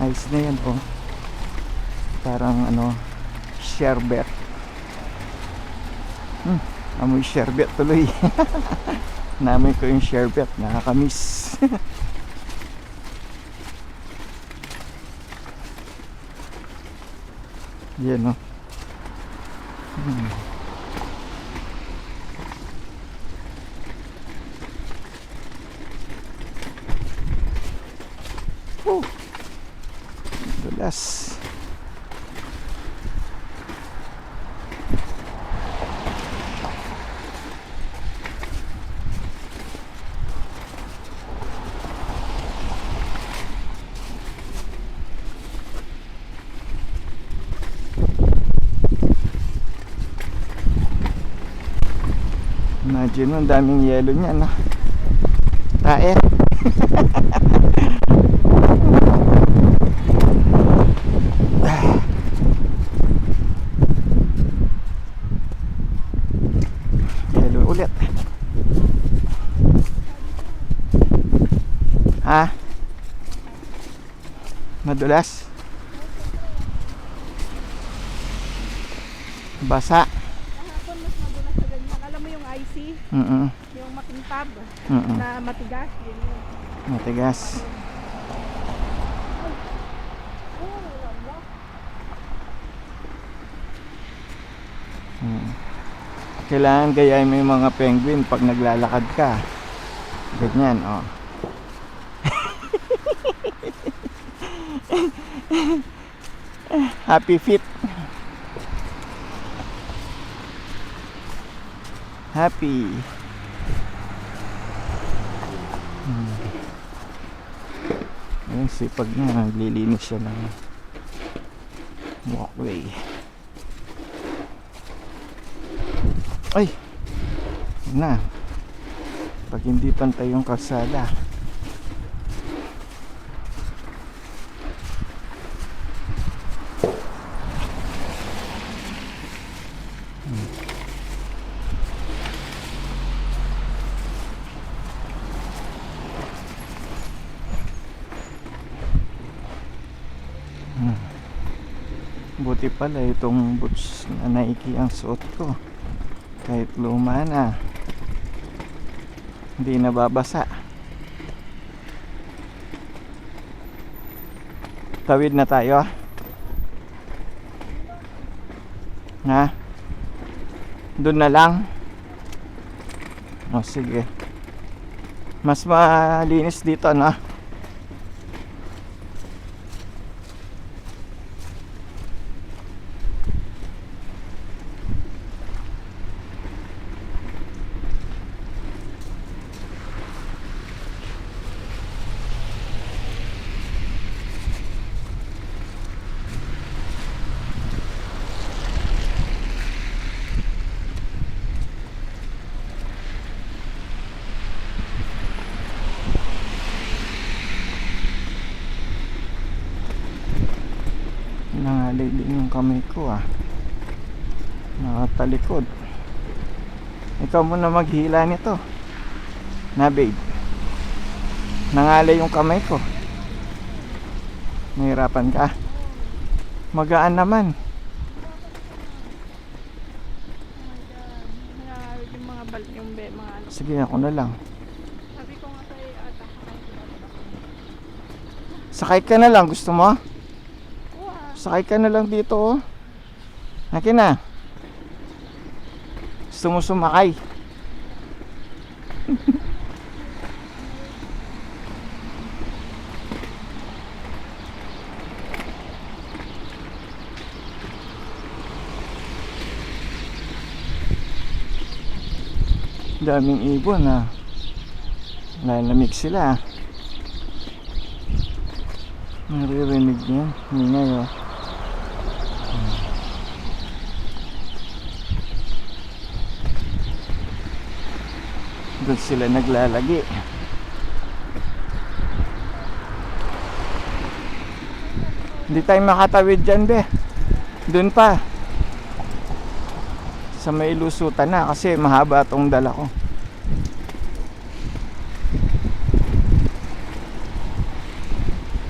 Ayos na yan, oh. Parang ano, sherbet. Amoy sherbet tuloy. Namin ko yung sherbet, nakakamiss. Yan, oh. Dulas. Imagine mo, ang daming yelo niyan, no? Tae. Yelo ulit. Ha? Madulas? Basa? Kahapon mas madulas sa ganyan. Alam mo yung IC? Yung makintab na matigas. Yun yun. Matigas. Kailangan gayahin mo yung mga penguin pag naglalakad ka. Ganyan, oh. Happy feet. Happy. Ayun, sipag niya. Naglilinis siya ng walkway. Ay! Yun na. Pag hindi pantay yung kalsada. Buti pala itong boots na Nike ang suot ko. Kahit luma na, hindi nababasa. Tawid na tayo. Ha? Doon na lang. O sige. Mas malinis dito, no? Nangalay din yung kamay ko, nakatalikod. Ikaw muna maghila nito na, babe. Nangalay yung kamay ko. Nahirapan ka? Magaan naman. Yung mga mga ano. Sige, ako na lang. Sabi ko nga sa'yo ata. Sakay ka na lang, gusto mo? Sakay Sakay ka na lang dito, oh. Akin na. Gusto mo sumakay? Daming ibon, lalamig sila. Naririnig niyo? Ingay, oh. Doon sila naglalagi. Hindi tayo makatawid dyan, be. Doon pa sa may lusutan na kasi mahaba tong dala ko.